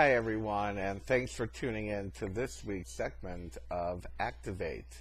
Hi everyone, and thanks for tuning in to this week's segment of Activate.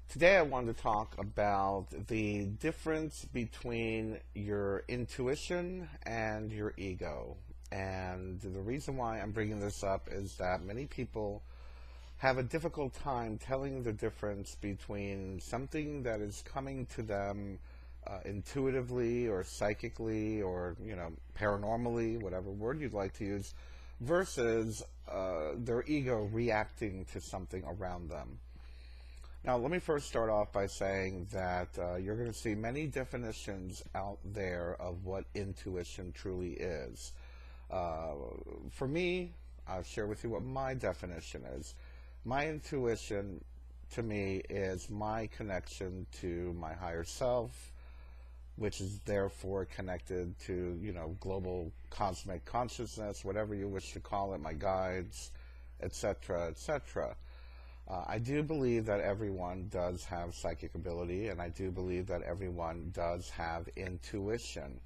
Today I want to talk about the difference between your intuition and your ego. And the reason why I'm bringing this up is that many people have a difficult time telling the difference between something that is coming to them intuitively or psychically or paranormally, whatever word you'd like to use, versus their ego reacting to something around them. Now, let me first start off by saying that you're going to see many definitions out there of what intuition truly is. For me, I'll share with you what my definition is. My intuition, to me, is my connection to my higher self, which is therefore connected to, global cosmic consciousness, whatever you wish to call it, my guides, etc., etc. I do believe that everyone does have psychic ability, and I do believe that everyone does have intuition.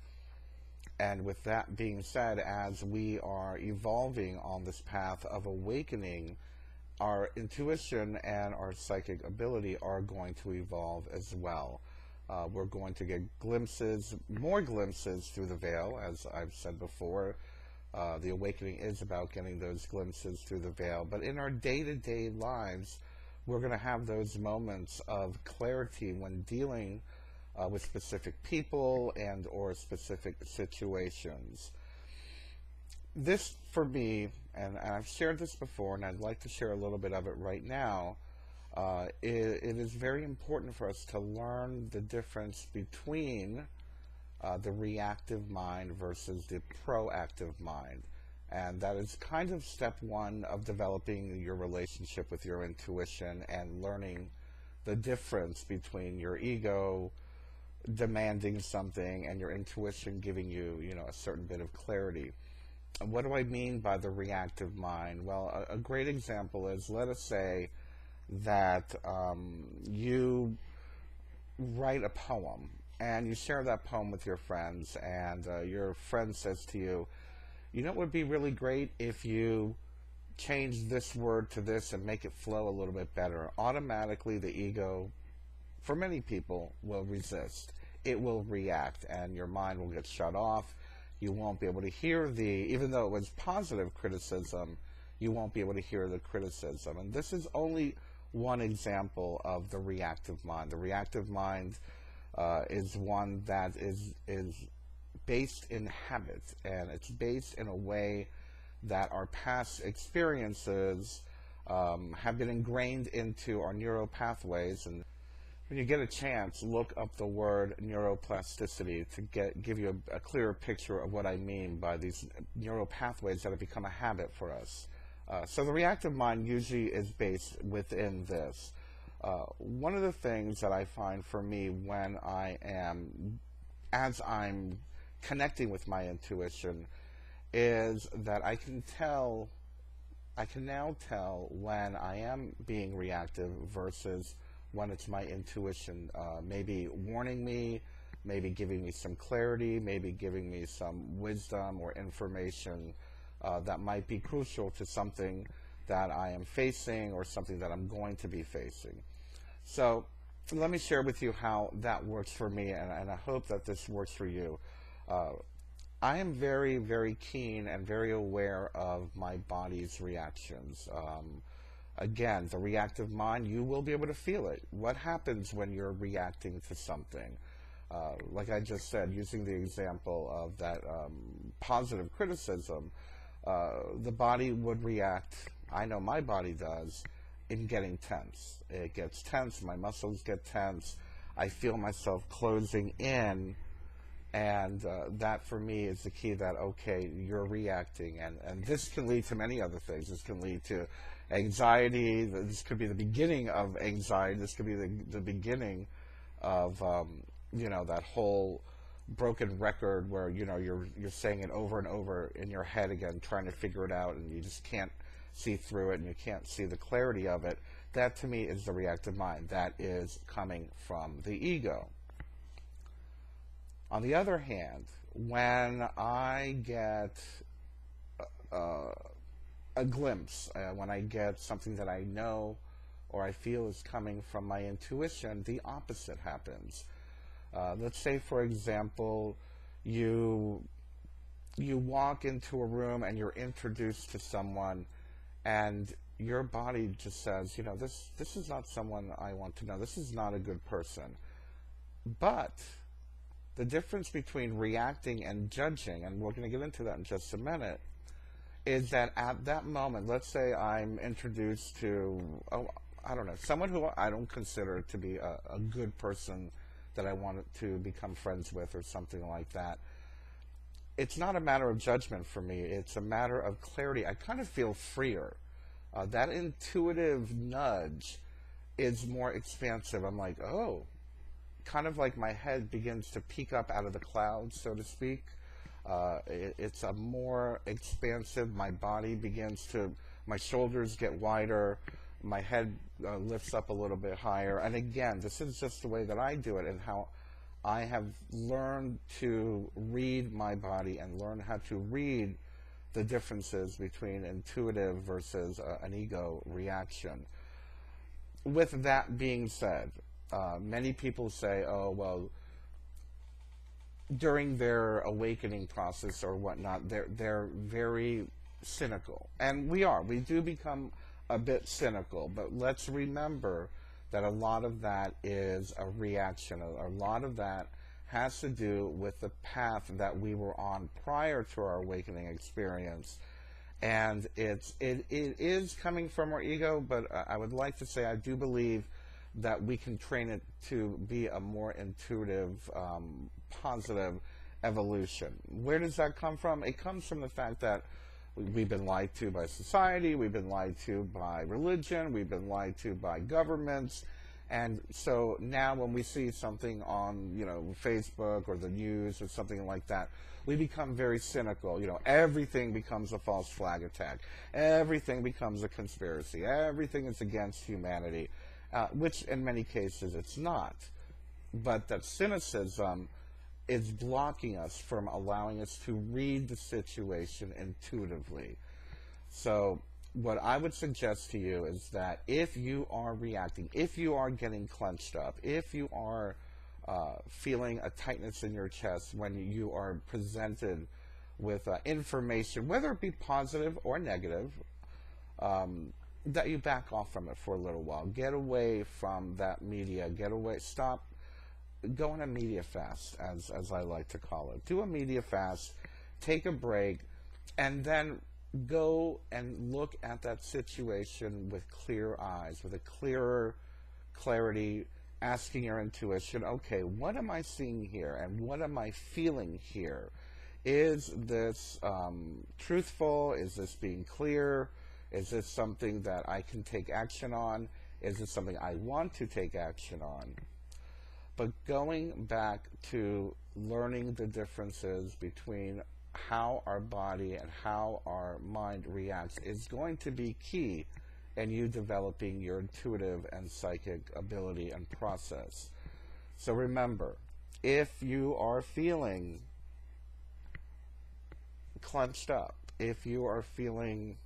And with that being said, as we are evolving on this path of awakening, our intuition and our psychic ability are going to evolve as well. We're going to get more glimpses through the veil, as I've said before. The awakening is about getting those glimpses through the veil. But in our day-to-day lives, we're going to have those moments of clarity when dealing with specific people and or specific situations. This, for me, and I've shared this before, and I'd like to share a little bit of it right now, it is very important for us to learn the difference between the reactive mind versus the proactive mind. And that is kind of step one of developing your relationship with your intuition and learning the difference between your ego demanding something and your intuition giving you, a certain bit of clarity. And what do I mean by the reactive mind? Well, a great example is, let us say that you write a poem and you share that poem with your friends, and your friend says to you, it would be really great if you change this word to this and make it flow a little bit better. Automatically the ego, for many people, will resist. It will react, and your mind will get shut off. You won't be able to hear even though it was positive criticism, you won't be able to hear the criticism. And this is only one example of the reactive mind. The reactive mind is one that is based in habit, and it's based in a way that our past experiences have been ingrained into our neural pathways. And when you get a chance, look up the word neuroplasticity to give you a clearer picture of what I mean by these neural pathways that have become a habit for us. So the reactive mind usually is based within this. One of the things that I find for me when as I'm connecting with my intuition, is that I can now tell when I am being reactive versus when it's my intuition, maybe warning me, maybe giving me some clarity, maybe giving me some wisdom or information that might be crucial to something that I am facing or something that I'm going to be facing. So let me share with you how that works for me, and I hope that this works for you. I am very, very keen and very aware of my body's reactions. Again, the reactive mind, you will be able to feel it. What happens when you're reacting to something? Like I just said, using the example of that positive criticism, the body would react, I know my body does, in getting tense. It gets tense, my muscles get tense, I feel myself closing in, and that for me is the key that, okay, you're reacting, and this can lead to many other things. This can lead to anxiety, this could be the beginning of anxiety, this could be the beginning of, that whole broken record where, you're saying it over and over in your head again, trying to figure it out, and you just can't see through it, and you can't see the clarity of it. That to me is the reactive mind. That is coming from the ego. On the other hand, when I get a glimpse, when I get something that I know or I feel is coming from my intuition, the opposite happens. Let's say, for example, you walk into a room and you're introduced to someone, and your body just says, this is not someone I want to know. This is not a good person. But the difference between reacting and judging, and we're going to get into that in just a minute, is that at that moment, let's say I'm introduced to, I don't know, someone who I don't consider to be a good person that I want to become friends with or something like that. It's not a matter of judgment for me. It's a matter of clarity. I kind of feel freer. That intuitive nudge is more expansive. I'm like, oh, kind of like my head begins to peek up out of the clouds, so to speak. It's a more expansive, my body begins to, my shoulders get wider, my head lifts up a little bit higher. And again, this is just the way that I do it and how I have learned to read my body and learn how to read the differences between intuitive versus an ego reaction. With that being said, many people say, oh, well, during their awakening process or whatnot, they're very cynical. And we do become a bit cynical, but let's remember that a lot of that is a reaction. A lot of that has to do with the path that we were on prior to our awakening experience. And it is coming from our ego, but I would like to say I do believe that we can train it to be a more intuitive, positive evolution. Where does that come from? It comes from the fact that we've been lied to by society, we've been lied to by religion, we've been lied to by governments, and so now when we see something on, Facebook or the news or something like that, we become very cynical. Everything becomes a false flag attack. Everything becomes a conspiracy. Everything is against humanity, which in many cases it's not. But that cynicism is blocking us from allowing us to read the situation intuitively. So what I would suggest to you is that if you are reacting, if you are getting clenched up, if you are feeling a tightness in your chest when you are presented with information, whether it be positive or negative, that you back off from it for a little while. Get away from that media. Stop. Go on a media fast, as I like to call it. Do a media fast, take a break, and then go and look at that situation with clear eyes, with a clearer clarity, asking your intuition, okay, what am I seeing here, and what am I feeling here? Is this truthful? Is this being clear? Is this something that I can take action on? Is this something I want to take action on? But going back to learning the differences between how our body and how our mind reacts is going to be key in you developing your intuitive and psychic ability and process. So remember, if you are feeling clenched up, if you are feeling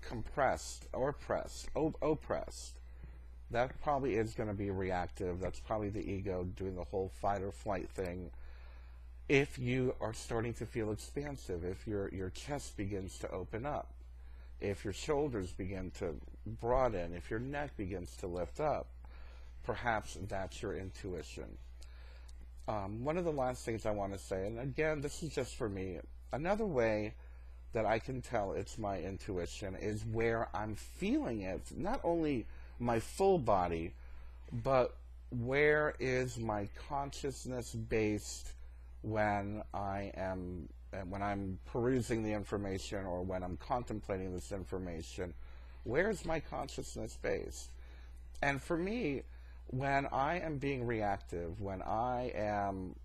compressed or oppressed, that probably is going to be reactive. That's probably the ego doing the whole fight or flight thing. If you are starting to feel expansive, if your chest begins to open up, if your shoulders begin to broaden, if your neck begins to lift up, perhaps that's your intuition. One of the last things I want to say, and again, this is just for me, another way that I can tell it's my intuition is where I'm feeling it, not only my full body, but where is my consciousness based when I'm perusing the information or when I'm contemplating this information. Where's my consciousness based? And for me, when I am being reactive, when I am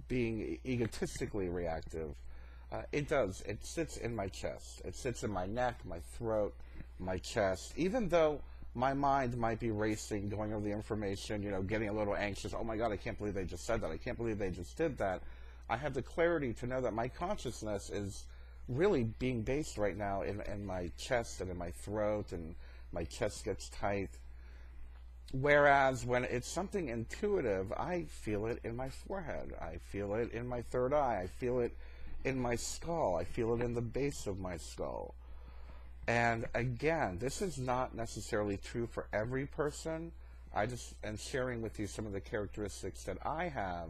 being egotistically reactive, it sits in my chest. It sits in my neck, my throat, my chest. Even though my mind might be racing, going over the information, getting a little anxious. Oh my God, I can't believe they just said that. I can't believe they just did that. I have the clarity to know that my consciousness is really being based right now in my chest and in my throat, and my chest gets tight. Whereas when it's something intuitive, I feel it in my forehead, I feel it in my third eye, I feel it in my skull, I feel it in the base of my skull. And again, this is not necessarily true for every person. I just am sharing with you some of the characteristics that I have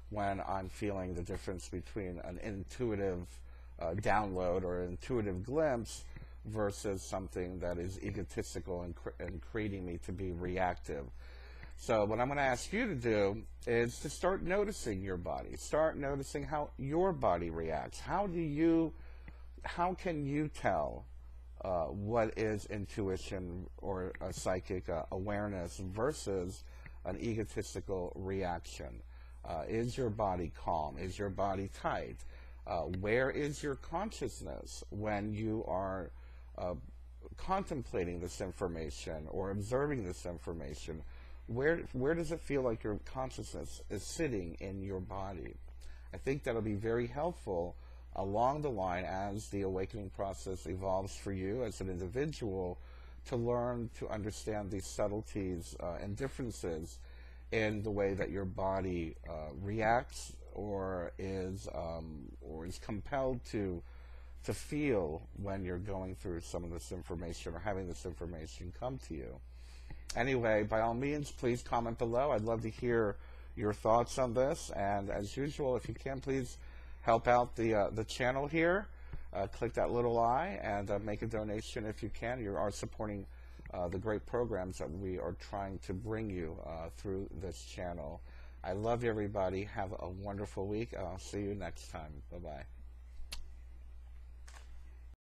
when I'm feeling the difference between an intuitive download or an intuitive glimpse versus something that is egotistical and creating me to be reactive. So what I'm going to ask you to do is to start noticing your body. Start noticing how your body reacts. How can you tell what is intuition or a psychic awareness versus an egotistical reaction? Is your body calm? Is your body tight? Where is your consciousness when you are contemplating this information or observing this information? Where does it feel like your consciousness is sitting in your body? I think that'll be very helpful along the line as the awakening process evolves for you as an individual, to learn to understand these subtleties and differences in the way that your body reacts or is compelled to feel when you're going through some of this information or having this information come to you. Anyway, by all means, please comment below. I'd love to hear your thoughts on this. And as usual, if you can, please help out the channel here. Click that little eye and make a donation if you can. You are supporting the great programs that we are trying to bring you through this channel. I love you, everybody. Have a wonderful week. I'll see you next time. Bye-bye.